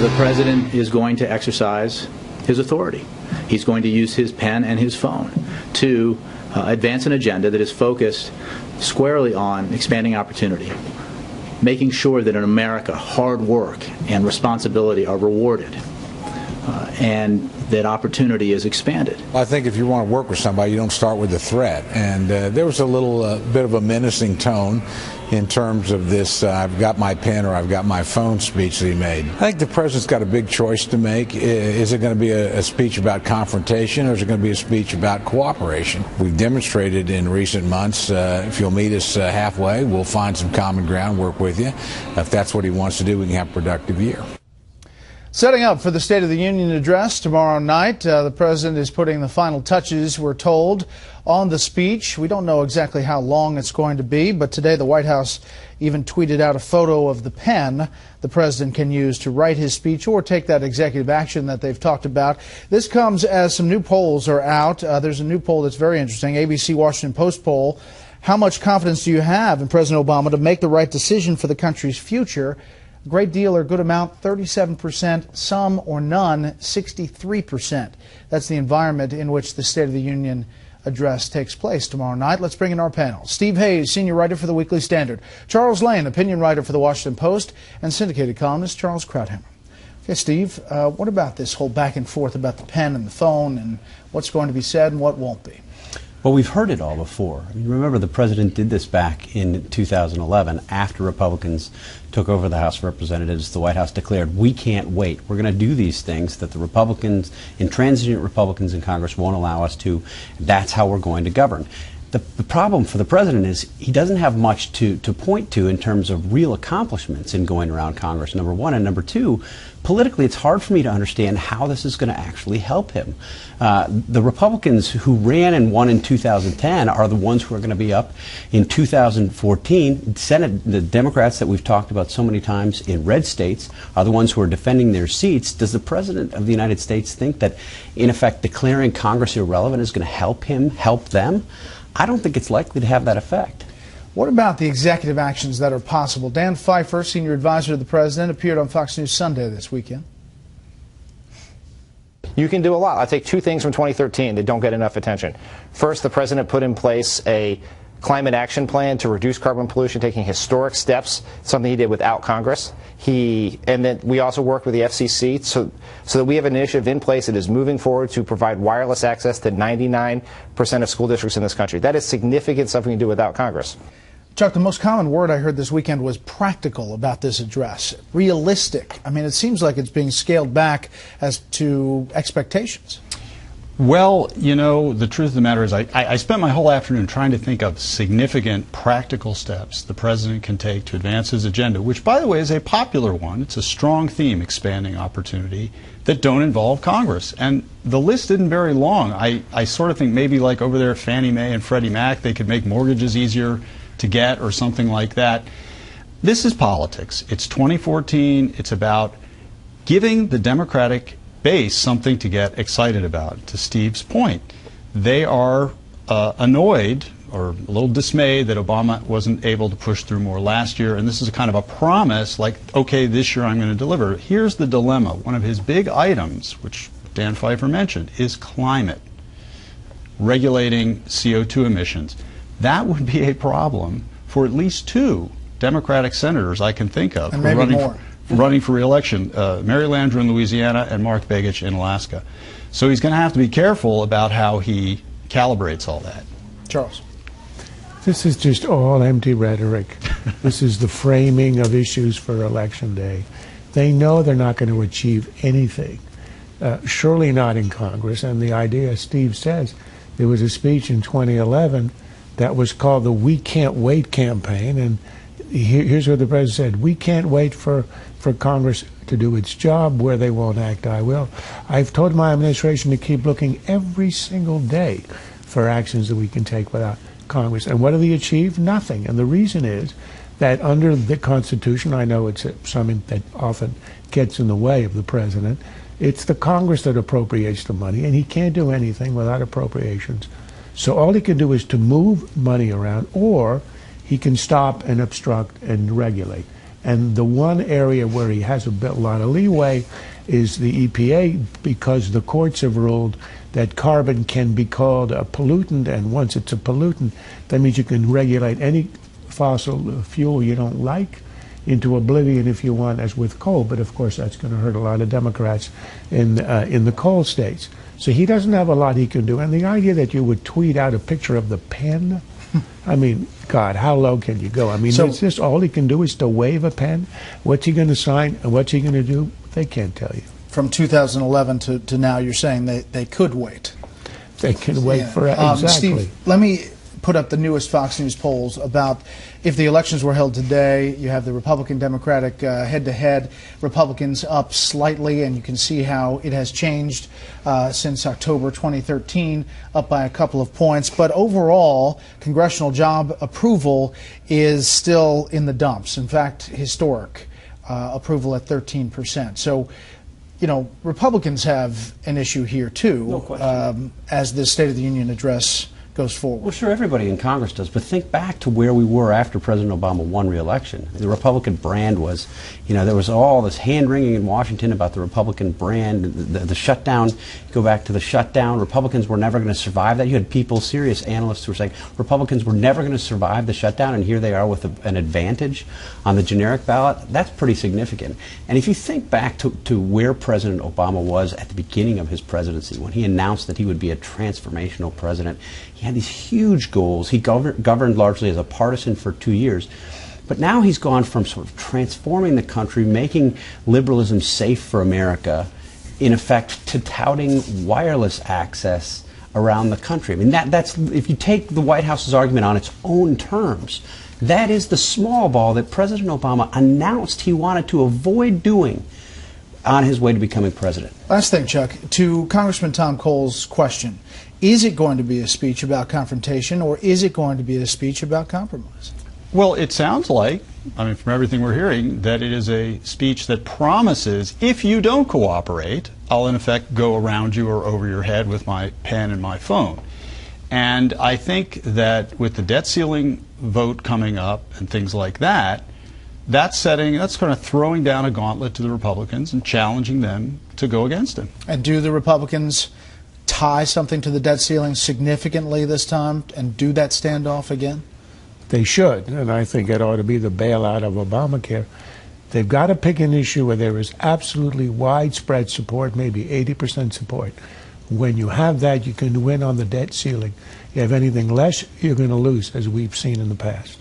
The president is going to exercise his authority. He's going to use his pen and his phone to advance an agenda that is focused squarely on expanding opportunity, making sure that in America hard work and responsibility are rewarded, and that opportunity is expanded. I think if you want to work with somebody, you don't start with a threat. And there was a little bit of a menacing tone in terms of this I've got my pen or I've got my phone speech that he made. I think the president's got a big choice to make. Is it going to be a speech about confrontation, or is it going to be a speech about cooperation? We've demonstrated in recent months, if you'll meet us halfway, we'll find some common ground, work with you. If that's what he wants to do, we can have a productive year. Setting up for the State of the Union address tomorrow night, the president is putting the final touches, we're told, on the speech. We don't know exactly how long it's going to be, but today the White House even tweeted out a photo of the pen the president can use to write his speech or take that executive action that they've talked about. This comes as some new polls are out. There's a new poll that's very interesting, ABC Washington Post poll. How much confidence do you have in President Obama to make the right decision for the country's future? A great deal or good amount, 37%, some or none, 63%. That's the environment in which the State of the Union address takes place tomorrow night. Let's bring in our panel. Steve Hayes, senior writer for the Weekly Standard. Charles Lane, opinion writer for the Washington Post, and syndicated columnist Charles Krauthammer. Okay, Steve, what about this whole back and forth about the pen and the phone and what's going to be said and what won't be? Well, we've heard it all before. I mean, remember, the president did this back in 2011 after Republicans took over the House of Representatives. The White House declared, we can't wait. We're going to do these things that the Republicans, intransigent Republicans in Congress, won't allow us to. That's how we're going to govern. The problem for the president is he doesn't have much to point to in terms of real accomplishments in going around Congress, number one. And number two, politically, it's hard for me to understand how this is going to actually help him. The Republicans who ran and won in 2010 are the ones who are going to be up in 2014. Senate, the Democrats that we've talked about so many times in red states are the ones who are defending their seats. Does the President of the United States think that, in effect, declaring Congress irrelevant is going to help him help them? I don't think it's likely to have that effect. What about the executive actions that are possible? Dan Pfeiffer, senior advisor to the president, appeared on Fox News Sunday this weekend. You can do a lot. I'll take two things from 2013 that don't get enough attention. First, the president put in place a climate action plan to reduce carbon pollution, taking historic steps, something he did without Congress. And then we also worked with the FCC so that we have an initiative in place that is moving forward to provide wireless access to 99% of school districts in this country. That is significant, something you can do without Congress. Chuck, the most common word I heard this weekend was practical about this address. Realistic. I mean, it seems like it's being scaled back as to expectations. Well, you know, the truth of the matter is I spent my whole afternoon trying to think of significant practical steps the president can take to advance his agenda, which, by the way, is a popular one. It's a strong theme, expanding opportunity, that don't involve Congress. And the list isn't very long. I sort of think maybe like over there at Fannie Mae and Freddie Mac, they could make mortgages easier to get or something like that. This is politics. It's 2014. It's about giving the Democratic base something to get excited about. To Steve's point, they are annoyed or a little dismayed that Obama wasn't able to push through more last year, and this is a kind of a promise like, okay, this year I'm going to deliver. Here's the dilemma. One of his big items, which Dan Pfeiffer mentioned, is climate, regulating CO2 emissions. That would be a problem for at least two Democratic senators I can think of. And maybe more. Running for re-election, Mary Landrieu in Louisiana and Mark Begich in Alaska. So he's going to have to be careful about how he calibrates all that. Charles. This is just all empty rhetoric. This is the framing of issues for Election Day. They know they're not going to achieve anything, surely not in Congress. And the idea, as Steve says, there was a speech in 2011 that was called the We Can't Wait campaign, and here's what the president said: we can't wait for Congress to do its job. Where they won't act, I will. I've told my administration to keep looking every single day for actions that we can take without Congress. And what do they achieve? Nothing. And the reason is that under the Constitution, I know it's something that often gets in the way of the president, it's the Congress that appropriates the money, and he can't do anything without appropriations. So all he can do is to move money around, or he can stop and obstruct and regulate. And the one area where he has a lot of leeway is the EPA, because the courts have ruled that carbon can be called a pollutant, and once it's a pollutant, that means you can regulate any fossil fuel you don't like into oblivion if you want, as with coal. But of course, that's going to hurt a lot of Democrats in the coal states. So he doesn't have a lot he can do. And the idea that you would tweet out a picture of the pen, I mean, God, how low can you go? I mean, it's just all he can do is to wave a pen. What's he going to sign and what's he going to do? They can't tell you. From 2011 to now, you're saying they could wait. They can wait for exactly. Steve, let me put up the newest Fox News polls about if the elections were held today. You have the Republican-Democratic head-to-head. Republicans up slightly, and you can see how it has changed since October 2013, up by a couple of points. But overall, congressional job approval is still in the dumps. In fact, historic approval at 13%. So, you know, Republicans have an issue here, too, no question. as the State of the Union address goes forward. Well, sure, everybody in Congress does, but think back to where we were after President Obama won re-election. The Republican brand was, you know, there was all this hand-wringing in Washington about the Republican brand, the shutdown. Go back to the shutdown. Republicans were never going to survive that. You had people, serious analysts, who were saying Republicans were never going to survive the shutdown, and here they are with an advantage on the generic ballot. That's pretty significant. And if you think back to where President Obama was at the beginning of his presidency, when he announced that he would be a transformational president, he had these huge goals. He governed largely as a partisan for 2 years. But now he's gone from sort of transforming the country, making liberalism safe for America, in effect, to touting wireless access around the country. I mean, that's, if you take the White House's argument on its own terms, that is the small ball that President Obama announced he wanted to avoid doing on his way to becoming president. Last thing, Chuck, to Congressman Tom Cole's question, is it going to be a speech about confrontation, or is it going to be a speech about compromise? Well, it sounds like, I mean, from everything we're hearing, that it is a speech that promises, if you don't cooperate, I'll in effect go around you or over your head with my pen and my phone. And I think that with the debt ceiling vote coming up and things like that, that's kind of throwing down a gauntlet to the Republicans and challenging them to go against him. And do the Republicans tie something to the debt ceiling significantly this time and do that standoff again? They should, and I think it ought to be the bailout of Obamacare. They've got to pick an issue where there is absolutely widespread support, maybe 80% support. When you have that, you can win on the debt ceiling. You have anything less, you're going to lose, as we've seen in the past.